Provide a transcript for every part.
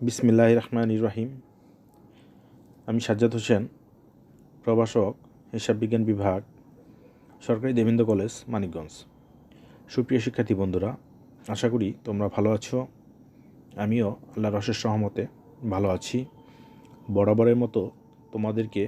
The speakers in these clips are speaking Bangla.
বিসমিল্লাহির রহমানির রহিম। আমি সাজ্জাদ হোসেন, প্রভাষক, হিসাব বিজ্ঞান বিভাগ, সরকারি দেবেন্দ্র কলেজ, মানিকগঞ্জ। সুপ্রিয় শিক্ষার্থী বন্ধুরা, আশা করি তোমরা ভালো আছো। আমিও আল্লাহর অশেষ রহমতে ভালো আছি। বরাবরের মতো তোমাদেরকে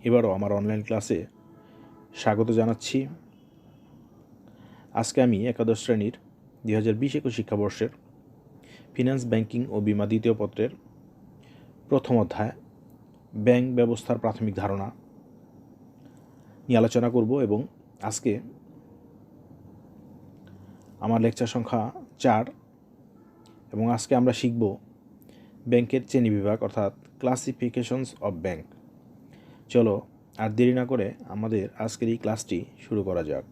এবারও আমার অনলাইন ক্লাসে স্বাগত জানাচ্ছি। আজকে আমি একাদশ শ্রেণীর 2020-21 শিক্ষাবর্ষের ফিন্যান্স, ব্যাংকিং ও বীমা দ্বিতীয় পত্রের প্রথম অধ্যায় ব্যাংক ব্যবস্থার প্রাথমিক ধারণা নিয়ে আলোচনা করব এবং আজকে আমার লেকচার সংখ্যা 4 এবং আজকে আমরা শিখব ব্যাংকের শ্রেণীবিভাগ অর্থাৎ ক্লাসিফিকেশনস অফ ব্যাংক। চলো আর দেরি না করে আমাদের আজকের এই ক্লাসটি শুরু করা যাক।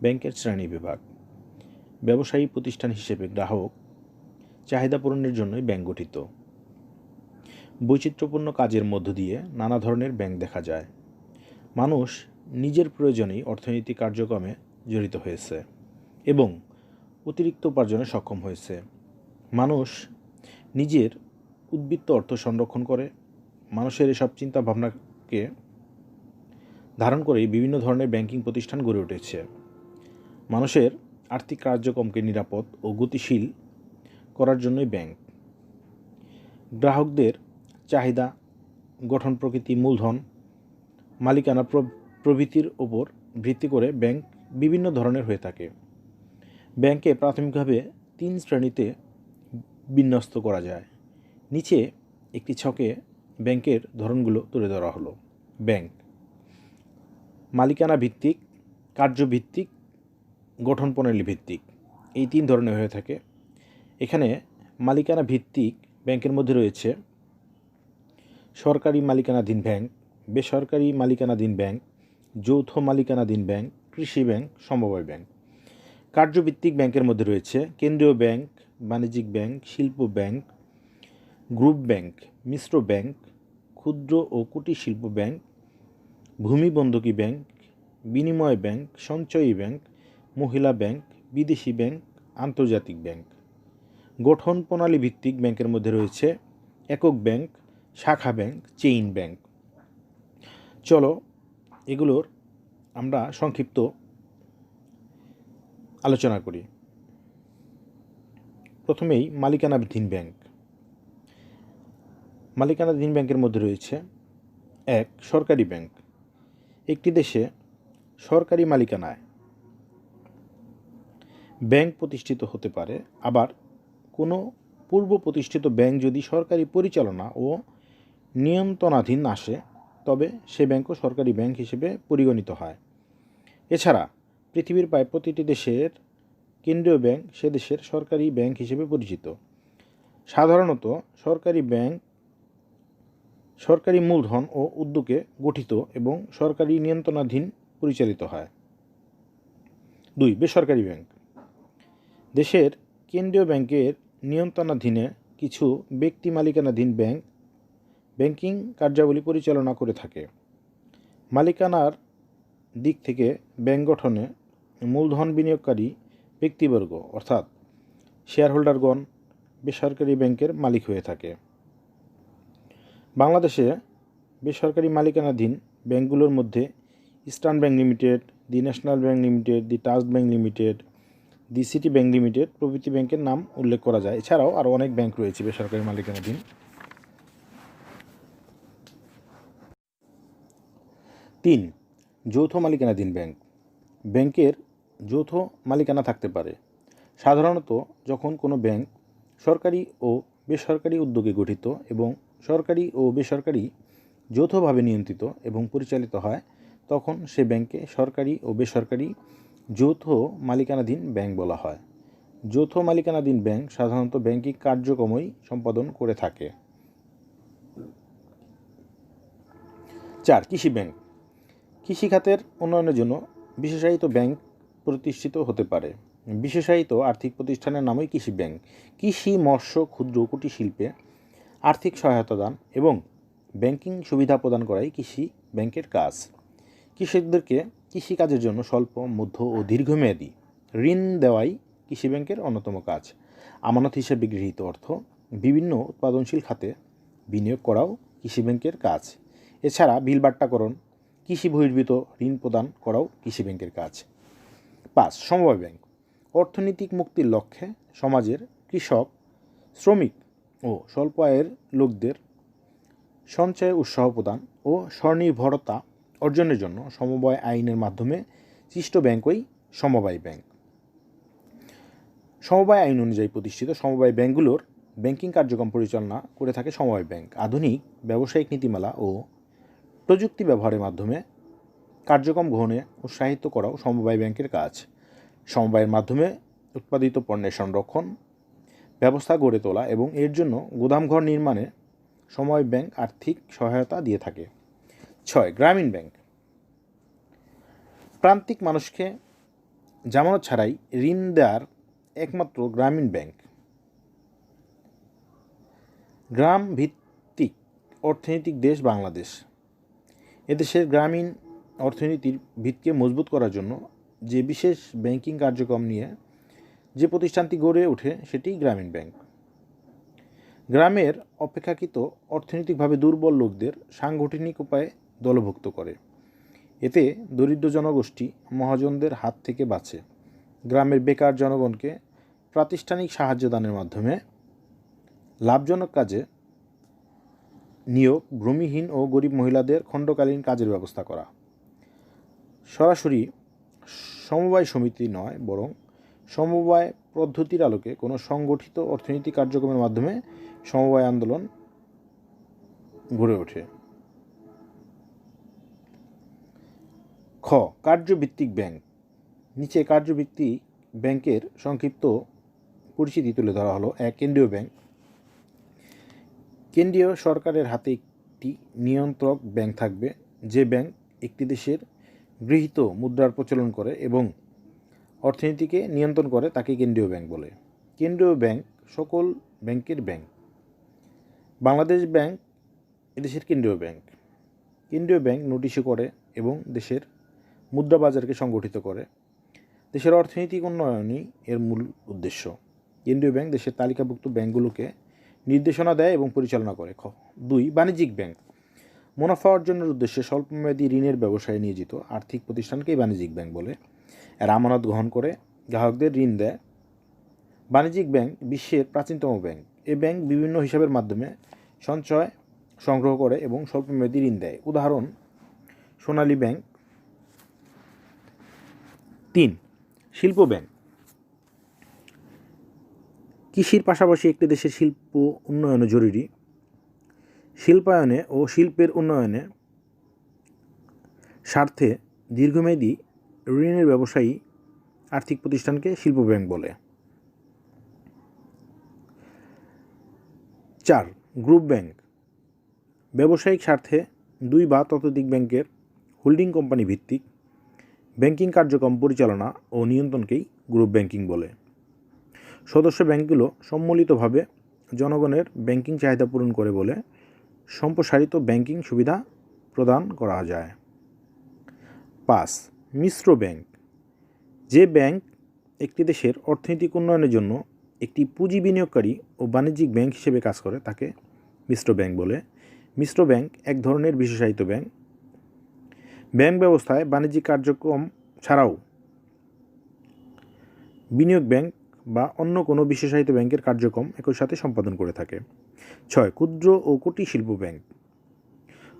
ব্যাংকের শ্রেণীবিভাগ। ব্যবসায়ী প্রতিষ্ঠান হিসেবে গ্রাহক চাহিদা পূরণের জন্যই ব্যাংক গঠিত। বৈচিত্র্যপূর্ণ কাজের মধ্য দিয়ে নানা ধরনের ব্যাংক দেখা যায়। মানুষ নিজের প্রয়োজনেই অর্থনৈতিক কার্যক্রমে জড়িত হয়েছে এবং অতিরিক্ত উপার্জনে সক্ষম হয়েছে। মানুষ নিজের উদ্বৃত্ত অর্থ সংরক্ষণ করে। মানুষের এসব চিন্তা ভাবনাকে ধারণ করেই বিভিন্ন ধরনের ব্যাংকিং প্রতিষ্ঠান গড়ে উঠেছে। মানুষের আর্থিক কার্যক্রমকে নিরাপদ ও গতিশীল করার জন্যই ব্যাংক। গ্রাহকদের চাহিদা, গঠন প্রকৃতি, মূলধন, মালিকানা প্রভৃতির ওপর ভিত্তি করে ব্যাংক বিভিন্ন ধরনের হয়ে থাকে। ব্যাংকে প্রাথমিকভাবে 3 শ্রেণীতে বিন্যস্ত করা যায়। নিচে একটি ছকে ব্যাংকের ধরনগুলো তুলে ধরা হলো। ব্যাংক মালিকানা ভিত্তিক, কার্যভিত্তিক, গঠন প্রণালী ভিত্তিক, এই 3 ধরনের হয়ে থাকে। এখানে মালিকানা ভিত্তিক ব্যাংকের মধ্যে রয়েছে সরকারি মালিকানাধীন ব্যাংক, বেসরকারি মালিকানাধীন ব্যাংক, যৌথ মালিকানাধীন ব্যাংক, কৃষি ব্যাংক, সমবায় ব্যাংক। কার্যভিত্তিক ব্যাংকের মধ্যে রয়েছে কেন্দ্রীয় ব্যাংক, বাণিজ্যিক ব্যাংক, শিল্প ব্যাংক, গ্রুপ ব্যাংক, মিশ্র ব্যাংক, ক্ষুদ্র ও কুটির শিল্প ব্যাংক, ভূমি বন্ধকি ব্যাংক, বিনিময় ব্যাংক, সঞ্চয়ী ব্যাংক, মহিলা ব্যাংক, বিদেশি ব্যাংক, আন্তর্জাতিক ব্যাংক। গঠন প্রণালী ভিত্তিক ব্যাংকের মধ্যে রয়েছে একক ব্যাংক, শাখা ব্যাংক, চেইন ব্যাংক। চলো এগুলোর আমরা সংক্ষিপ্ত আলোচনা করি। প্রথমেই মালিকানাধীন ব্যাংক। মালিকানাধীন ব্যাংকের মধ্যে রয়েছে 1. সরকারি ব্যাংক। একটি দেশে সরকারি মালিকানায় ব্যাংক প্রতিষ্ঠিত হতে পারে। আবার কোনো পূর্ব প্রতিষ্ঠিত ব্যাংক যদি সরকারি পরিচালনা ও নিয়ন্ত্রণাধীন আসে তবে সে ব্যাংকও সরকারি ব্যাংক হিসেবে পরিগণিত হয়। এছাড়া পৃথিবীর প্রায় প্রতিটি দেশের কেন্দ্রীয় ব্যাংক সে দেশের সরকারি ব্যাংক হিসেবে পরিচিত। সাধারণত সরকারি ব্যাংক সরকারি মূলধন ও উদ্যোগে গঠিত এবং সরকারি নিয়ন্ত্রণাধীন পরিচালিত হয়। 2. বেসরকারি ব্যাংক। দেশের কেন্দ্রীয় ব্যাংকের নিয়ন্ত্রণাধীনে কিছু ব্যক্তি মালিকানাধীন ব্যাংক ব্যাংকিং কার্যাবলী পরিচালনা করে থাকে। মালিকানার দিক থেকে ব্যাংক গঠনে মূলধন বিনিয়োগকারী ব্যক্তিবর্গ অর্থাৎ শেয়ার হোল্ডারগণ বেসরকারি ব্যাংকের মালিক হয়ে থাকে। বাংলাদেশে বেসরকারি মালিকানাধীন ব্যাংকগুলোর মধ্যে eastern bank limited, the national bank limited, the trust bank limited, the city bank limited প্রভৃতি ব্যাংকের নাম উল্লেখ করা যায়। এছাড়াও আরও অনেক ব্যাংক রয়েছে বেসরকারি মালিকানাধীন। 3. যৌথ মালিকানাধীন ব্যাংক। ব্যাংকের যৌথ মালিকানা থাকতে পারে। সাধারণত যখন কোনো ব্যাংক সরকারি ও বেসরকারি উদ্যোগে গঠিত এবং সরকারি ও বেসরকারি যৌথভাবে নিয়ন্ত্রিত এবং পরিচালিত হয় তখন সে ব্যাংকে সরকারি ও বেসরকারি যৌথ মালিকানাধীন ব্যাংক বলা হয়। যৌথ মালিকানাধীন ব্যাংক সাধারণত ব্যাংকিং কার্যক্রমই সম্পাদন করে থাকে। 4. কৃষি ব্যাংক। কৃষিখাতের উন্নয়নের জন্য বিশেষায়িত ব্যাংক প্রতিষ্ঠিত হতে পারে। বিশেষায়িত আর্থিক প্রতিষ্ঠানের নামই কৃষি ব্যাংক। কৃষি, মৎস্য, ক্ষুদ্র কুটির শিল্পে আর্থিক সহায়তা দান এবং ব্যাংকিং সুবিধা প্রদান করাই কৃষি ব্যাংকের কাজ। কৃষকদেরকে কৃষিকাজের জন্য স্বল্প, মধ্য ও দীর্ঘমেয়াদী ঋণ দেওয়াই কৃষি ব্যাংকের অন্যতম কাজ। আমানত হিসেবে গৃহীত অর্থ বিভিন্ন উৎপাদনশীল খাতে বিনিয়োগ করাও কৃষি ব্যাংকের কাজ। এছাড়া বিল বাট্টাকরণ, কৃষি বহির্ভূত ঋণ প্রদান করাও কৃষি ব্যাংকের কাজ। 5. সমবায় ব্যাংক অর্থনৈতিক মুক্তির লক্ষ্যে সমাজের কৃষক, শ্রমিক ও স্বল্প আয়ের লোকদের সঞ্চয়ে উৎসাহ প্রদান ও স্বনির্ভরতা অর্জনের জন্য সমবায় আইনের মাধ্যমে সৃষ্ট ব্যাংকই সমবায় ব্যাংক। সমবায় আইন অনুযায়ী প্রতিষ্ঠিত সমবায় ব্যাংকগুলোর ব্যাংকিং কার্যক্রম পরিচালনা করে থাকে সমবায় ব্যাংক। আধুনিক ব্যবসায়িক নীতিমালা ও প্রযুক্তি ব্যবহারের মাধ্যমে কার্যক্রম গ্রহণে উৎসাহিত করাও সমবায় ব্যাংকের কাজ। সমবায়ের মাধ্যমে উৎপাদিত পণ্যের সংরক্ষণ ব্যবস্থা গড়ে তোলা এবং এর জন্য গুদামঘর নির্মাণে সমবায় ব্যাংক আর্থিক সহায়তা দিয়ে থাকে। 6. গ্রামীণ ব্যাংক প্রান্তিক মানুষকে জামানত ছাড়াই ঋণ দেওয়ার একমাত্র গ্রামীণ ব্যাংক। গ্রাম ভিত্তিক অর্থনৈতিক দেশ বাংলাদেশ। এদেশের গ্রামীণ অর্থনীতির ভিতকে মজবুত করার জন্য যে বিশেষ ব্যাংকিং কার্যক্রম নিয়ে যে প্রতিষ্ঠানটি গড়ে ওঠে সেটি গ্রামীণ ব্যাংক। গ্রামের অপেক্ষাকৃত অর্থনৈতিকভাবে দুর্বল লোকদের সাংগঠনিক উপায়ে দলভুক্ত করে। এতে দরিদ্র জনগোষ্ঠী মহাজনদের হাত থেকে বাঁচে। গ্রামের বেকার জনগণকে প্রাতিষ্ঠানিক সাহায্য দানের মাধ্যমে লাভজনক কাজে নিয়োগ, ভূমিহীন ও গরিব মহিলাদের খণ্ডকালীন কাজের ব্যবস্থা করা। সরাসরি সমবায় সমিতি নয়, বরং সমবায় পদ্ধতির আলোকে কোনো সংগঠিত অর্থনৈতিক কার্যক্রমের মাধ্যমে সমবায় আন্দোলন গড়ে ওঠে। খ. কার্যভিত্তিক ব্যাংক। নিচে কার্যভিত্তিক ব্যাংকের সংক্ষিপ্ত পরিচিতি তুলে ধরা হলো। 1. কেন্দ্রীয় ব্যাংক। কেন্দ্রীয় সরকারের হাতে একটি নিয়ন্ত্রক ব্যাংক থাকবে। যে ব্যাংক একটি দেশের গৃহীত মুদ্রার প্রচলন করে এবং অর্থনীতিকে নিয়ন্ত্রণ করে তাকে কেন্দ্রীয় ব্যাংক বলে। কেন্দ্রীয় ব্যাংক সকল ব্যাংকের ব্যাংক। বাংলাদেশ ব্যাংক এদেশের কেন্দ্রীয় ব্যাংক। কেন্দ্রীয় ব্যাংক নোটিশ করে এবং দেশের মুদ্রা বাজারকে সংগঠিত করে। দেশের অর্থনৈতিক উন্নয়নই এর মূল উদ্দেশ্য। কেন্দ্রীয় ব্যাংক দেশের তালিকাভুক্ত ব্যাংকগুলোকে নির্দেশনা দেয় এবং পরিচালনা করে। 2. বাণিজ্যিক ব্যাংক। মুনাফা অর্জনের উদ্দেশ্যে স্বল্পমেয়াদী ঋণের ব্যবসায় নিয়োজিত আর্থিক প্রতিষ্ঠানকেই বাণিজ্যিক ব্যাংক বলে। এরা আমানত গ্রহণ করে গ্রাহকদের ঋণ দেয়। বাণিজ্যিক ব্যাংক বিশ্বের প্রাচীনতম ব্যাংক। এই ব্যাংক বিভিন্ন হিসাবের মাধ্যমে সঞ্চয় সংগ্রহ করে এবং স্বল্পমেয়াদী ঋণ দেয়। উদাহরণ: সোনালী ব্যাংক। 3. শিল্প ব্যাংক। কৃষির পাশাপাশি একটি দেশের শিল্প উন্নয়নও জরুরি। শিল্পায়নে ও শিল্পের উন্নয়নে স্বার্থে দীর্ঘমেয়াদী ঋণের ব্যবসায়ী আর্থিক প্রতিষ্ঠানকে শিল্প ব্যাংক বলে। 4. Group bank. ব্যবসায়িক স্বার্থে 2 বা ততোধিক ব্যাংকের হোল্ডিং কোম্পানি ভিত্তিক ব্যাংকিং কার্যক্রম পরিচালনা ও নিয়ন্ত্রণকেই গ্রুপ ব্যাংকিং বলে। সদস্য ব্যাংকগুলো সম্মিলিতভাবে জনগণের ব্যাংকিং চাহিদা পূরণ করে বলে সম্প্রসারিত ব্যাংকিং সুবিধা প্রদান করা যায়। 5. মিশ্র ব্যাংক। যে ব্যাংক একটি দেশের অর্থনৈতিক উন্নয়নের জন্য একটি পুঁজি বিনিয়োগকারী ও বাণিজ্যিক ব্যাংক হিসেবে কাজ করে তাকে মিশ্র ব্যাংক বলে। মিশ্র ব্যাংক এক ধরনের বিশেষায়িত ব্যাংক। ব্যাংক ব্যবস্থায় বাণিজ্যিক কার্যক্রম ছাড়াও বিনিয়োগ ব্যাংক বা অন্য কোনো বিশেষায়িত ব্যাংকের কার্যক্রম একই সাথে সম্পাদন করে থাকে। 6. ক্ষুদ্র ও কুটির শিল্প ব্যাংক।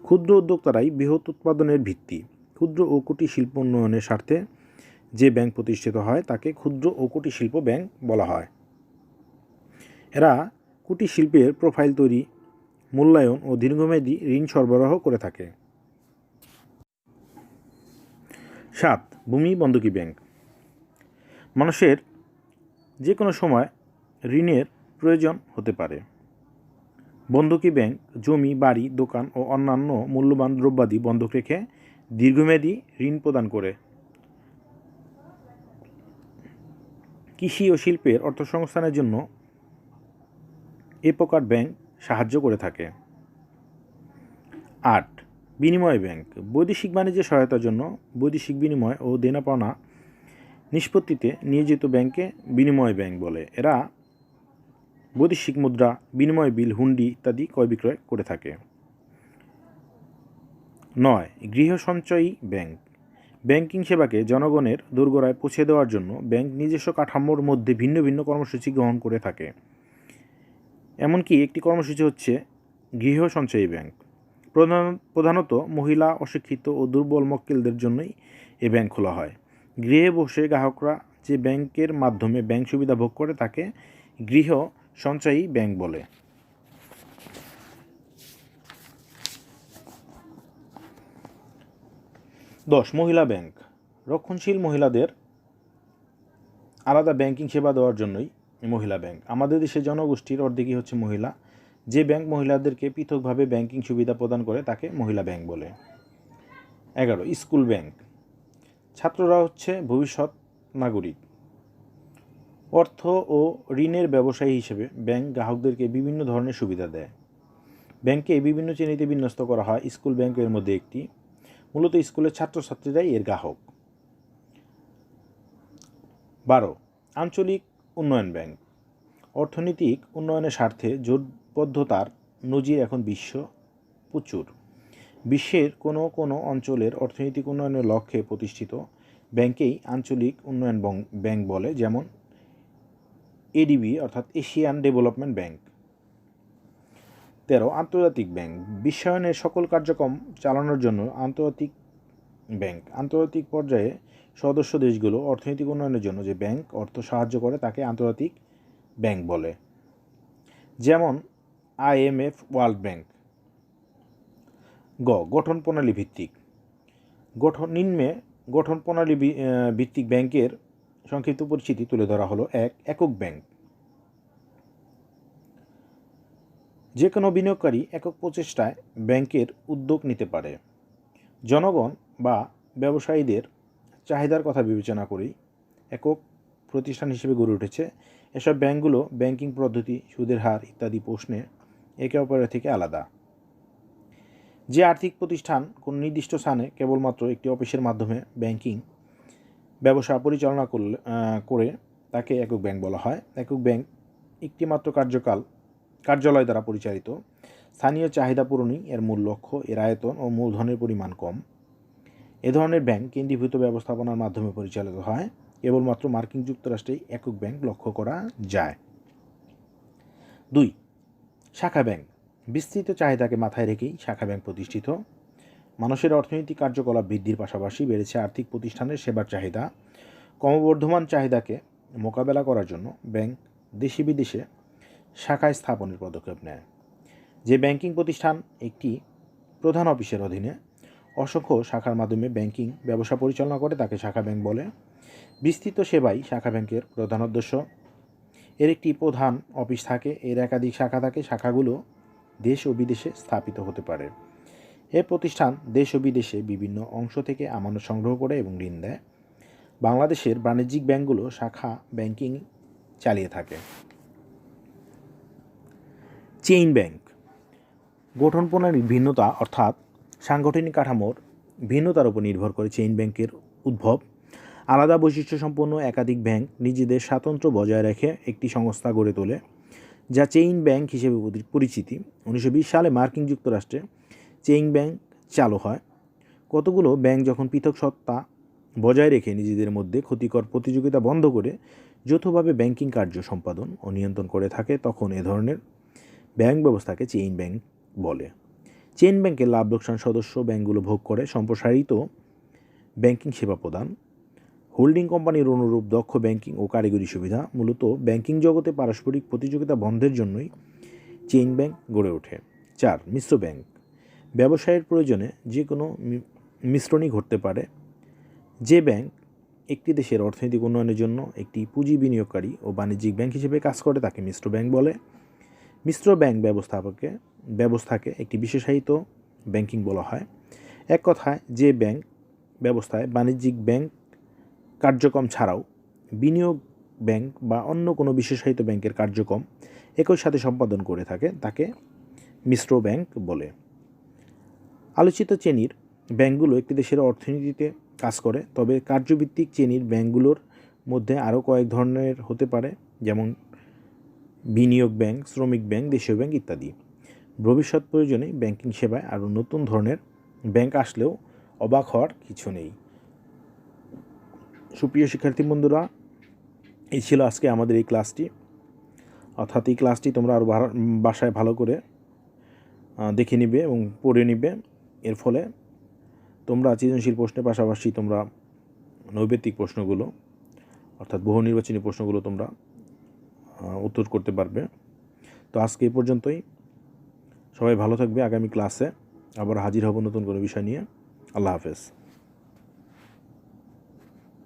ক্ষুদ্র উদ্যোক্তারাই বৃহৎ উৎপাদনের ভিত্তি। ক্ষুদ্র ও কুটির শিল্প উন্নয়নের স্বার্থে যে ব্যাংক প্রতিষ্ঠিত হয় তাকে ক্ষুদ্র ও কুটির শিল্প ব্যাংক বলা হয়। এরা কুটির শিল্পের প্রোফাইল তৈরি, মূল্যায়ন ও দীর্ঘমেয়াদী ঋণ সরবরাহ করে থাকে। 7. ভূমি বন্ধকি ব্যাংক। মানুষের যে কোনো সময় ঋণের প্রয়োজন হতে পারে। বন্ধকি ব্যাংক জমি, বাড়ি, দোকান ও অন্যান্য মূল্যবান দ্রব্যাদি বন্ধক রেখে দীর্ঘমেয়াদী ঋণ প্রদান করে। কৃষি ও শিল্পের অর্থসংস্থানের জন্য এ প্রকার ব্যাংক সাহায্য করে থাকে। 8. বিনিময় ব্যাংক। বৈদেশিক বাণিজ্যে সহায়তার জন্য বৈদেশিক বিনিময় ও দেনা পাওনা নিষ্পত্তিতে নিয়োজিত ব্যাংকে বিনিময় ব্যাংক বলে। এরা বৈদেশিক মুদ্রা, বিনিময় বিল, হুন্ডি ইত্যাদি ক্রয় বিক্রয় করে থাকে। 9. গৃহ সঞ্চয়ী ব্যাংক। ব্যাংকিং সেবাকে জনগণের দোরগোড়ায় পৌঁছে দেওয়ার জন্য ব্যাংক নিজস্ব কাঠামোর মধ্যে ভিন্ন ভিন্ন কর্মসূচি গ্রহণ করে থাকে। এমনকি একটি কর্মসূচি হচ্ছে গৃহ সঞ্চয়ী ব্যাংক। প্রধানত মহিলা, অশিক্ষিত ও দুর্বল মক্কেলদের জন্যই এ ব্যাংক খোলা হয়। গৃহে বসে গ্রাহকরা যে ব্যাংকের মাধ্যমে ব্যাংক সুবিধা ভোগ করে তাকে গৃহ সঞ্চয়ী ব্যাংক বলে। 10. মহিলা ব্যাংক। রক্ষণশীল মহিলাদের আলাদা ব্যাংকিং সেবা দেওয়ার জন্যই মহিলা ব্যাংক। আমাদের দেশের জনগোষ্ঠীর অর্ধেকই হচ্ছে মহিলা। যে ব্যাংক মহিলাদেরকে পৃথকভাবে ব্যাংকিং সুবিধা প্রদান করে তাকে মহিলা ব্যাংক বলে। 11. School bank. ছাত্ররা হচ্ছে ভবিষ্যৎ নাগরিক। অর্থ ও ঋণের ব্যবসায়ী হিসেবে ব্যাংক গ্রাহকদেরকে বিভিন্ন ধরনের সুবিধা দেয়। ব্যাংকে বিভিন্ন শ্রেণীতে বিন্যস্ত করা হয়। স্কুল ব্যাংকের মধ্যে একটি। মূলত স্কুলের ছাত্রছাত্রীরাই এর গ্রাহক। 12. আঞ্চলিক উন্নয়ন ব্যাংক। অর্থনৈতিক উন্নয়নের স্বার্থে জোটবদ্ধতার নজির এখন প্রচুর। বিশ্বের কোনো কোনো অঞ্চলের অর্থনৈতিক উন্নয়নের লক্ষ্যে প্রতিষ্ঠিত ব্যাংকেই আঞ্চলিক উন্নয়ন ব্যাংক বলে, যেমন এডিবি অর্থাৎ এশিয়ান ডেভেলপমেন্ট ব্যাংক। 13. আন্তর্জাতিক ব্যাংক। বিশ্বায়নের সকল কার্যক্রম চালানোর জন্য আন্তর্জাতিক ব্যাংক। আন্তর্জাতিক পর্যায়ে সদস্য দেশগুলো অর্থনৈতিক উন্নয়নের জন্য যে ব্যাংক অর্থ সাহায্য করে তাকে আন্তর্জাতিক ব্যাংক বলে, যেমন IMF, ওয়ার্ল্ড ব্যাংক। গঠন প্রণালী ভিত্তিক। নিম্নে গঠন প্রণালী ভিত্তিক ব্যাংকের সংক্ষিপ্ত পরিচিতি তুলে ধরা হলো। 1. একক ব্যাংক। যে কোনো বিনিয়োগকারী একক প্রচেষ্টায় ব্যাংকের উদ্যোগ নিতে পারে। জনগণ বা ব্যবসায়ীদের চাহিদার কথা বিবেচনা করেই একক প্রতিষ্ঠান হিসেবে গড়ে উঠেছে। এসব ব্যাংকগুলো ব্যাংকিং পদ্ধতি, সুদের হার ইত্যাদি প্রশ্নে একে অপরের থেকে আলাদা। যে আর্থিক প্রতিষ্ঠান কোনো নির্দিষ্ট স্থানে কেবলমাত্র একটি অফিসের মাধ্যমে ব্যাংকিং ব্যবসা পরিচালনা করে তাকে একক ব্যাংক বলা হয়। একক ব্যাংক একটি মাত্র কার্যালয় দ্বারা পরিচালিত। স্থানীয় চাহিদা পূরণই এর মূল লক্ষ্য। এর আয়তন ও মূলধনের পরিমাণ কম। এ ধরনের ব্যাংক কেন্দ্রীভূত ব্যবস্থাপনার মাধ্যমে পরিচালিত হয়। কেবলমাত্র মার্কিন যুক্তরাষ্ট্রেই একক ব্যাংক লক্ষ্য করা যায়। 2. শাখা ব্যাংক। বিস্তৃত চাহিদাকে মাথায় রেখেই শাখা ব্যাংক প্রতিষ্ঠিত। মানুষের অর্থনৈতিক কার্যকলাপ বৃদ্ধির পাশাপাশি বেড়েছে আর্থিক প্রতিষ্ঠানের সেবার চাহিদা। ক্রমবর্ধমান চাহিদাকে মোকাবেলা করার জন্য ব্যাংক দেশে বিদেশে শাখায় স্থাপনের পদক্ষেপ নেয়। যে ব্যাংকিং প্রতিষ্ঠান একটি প্রধান অফিসের অধীনে অসংখ্য শাখার মাধ্যমে ব্যাংকিং ব্যবসা পরিচালনা করে তাকে শাখা ব্যাংক বলে। বিস্তৃত সেবাই শাখা ব্যাংকের প্রধান উদ্দেশ্য। এর একটি প্রধান অফিস থাকে, এর একাধিক শাখা থাকে। শাখাগুলো দেশ ও বিদেশে স্থাপিত হতে পারে। এ প্রতিষ্ঠান দেশ ও বিদেশে বিভিন্ন অংশ থেকে আমানত সংগ্রহ করে এবং ঋণ দেয়। বাংলাদেশের বাণিজ্যিক ব্যাংকগুলো শাখা ব্যাংকিং চালিয়ে থাকে। Chain bank. গঠন প্রণালীর ভিন্নতা অর্থাৎ সাংগঠনিক কাঠামোর ভিন্নতার উপর নির্ভর করে চেইন ব্যাংকের উদ্ভব। আলাদা বৈশিষ্ট্য সম্পন্ন একাধিক ব্যাংক নিজেদের স্বাতন্ত্র্য বজায় রেখে একটি সংস্থা গড়ে তোলে, যা চেইন ব্যাংক হিসেবে পরিচিতি। 1920 সালে মার্কিন যুক্তরাষ্ট্রে চেইন ব্যাংক চালু হয়। কতগুলো ব্যাংক যখন পৃথক সত্তা বজায় রেখে নিজেদের মধ্যে ক্ষতিকর প্রতিযোগিতা বন্ধ করে যৌথভাবে ব্যাংকিং কার্য সম্পাদন ও নিয়ন্ত্রণ করে থাকে, তখন এ ধরনের ব্যাংক ব্যবস্থাকে চেইন ব্যাংক বলে। চেইন ব্যাংকের লাভ লোকসান সদস্য ব্যাংকগুলো ভোগ করে। সম্প্রসারিত ব্যাংকিং সেবা প্রদান, হোল্ডিং কোম্পানির অনুরূপ দক্ষ ব্যাংকিং ও কারিগরি সুবিধা। মূলত ব্যাংকিং জগতে পারস্পরিক প্রতিযোগিতা বন্ধের জন্যই চেইন ব্যাংক গড়ে ওঠে। 4. মিশ্র ব্যাংক। ব্যবসায়ের প্রয়োজনে যে কোনো মিশ্রণই ঘটতে পারে। যে ব্যাংক একটি দেশের অর্থনৈতিক উন্নয়নের জন্য একটি পুঁজি বিনিয়োগকারী ও বাণিজ্যিক ব্যাংক হিসেবে কাজ করে তাকে মিশ্র ব্যাংক বলে। মিশ্র ব্যাংক ব্যবস্থাকে একটি বিশেষায়িত ব্যাংকিং বলা হয়। এক কথায়, যে ব্যাংক ব্যবস্থায় বাণিজ্যিক ব্যাংক কার্যক্রম ছাড়াও বিনিয়োগ ব্যাংক বা অন্য কোনো বিশেষায়িত ব্যাংকের কার্যক্রম একই সাথে সম্পাদন করে থাকে তাকে মিশ্র ব্যাংক বলে। আলোচিত শ্রেণীর ব্যাংকগুলো একটি দেশের অর্থনীতিতে কাজ করে, তবে কার্যভিত্তিক শ্রেণীর ব্যাংকগুলোর মধ্যে আরও কয়েক ধরনের হতে পারে, যেমন বিনিয়োগ ব্যাংক, শ্রমিক ব্যাংক, দেশীয় ব্যাংক ইত্যাদি। ভবিষ্যৎ প্রয়োজনে ব্যাংকিং সেবায় আরও নতুন ধরনের ব্যাংক আসলেও অবাক হওয়ার কিছু নেই। সুপ্রিয় শিক্ষার্থী বন্ধুরা, এই ছিল আজকে আমাদের এই ক্লাসটি। অর্থাৎ এই ক্লাসটি তোমরা আরও বাসায় ভালো করে দেখে নিবে এবং পড়ে নিবে। এর ফলে তোমরা সৃজনশীল প্রশ্নের পাশাপাশি তোমরা নৈবেত্তিক প্রশ্নগুলো অর্থাৎ বহু নির্বাচনী প্রশ্নগুলো তোমরা উত্তর করতে পারবে। তো আজকে এই পর্যন্তই। সবাই ভালো থাকবে। আগামী ক্লাসে আবার হাজির হব নতুন কোনো বিষয় নিয়ে। আল্লাহ হাফেজ।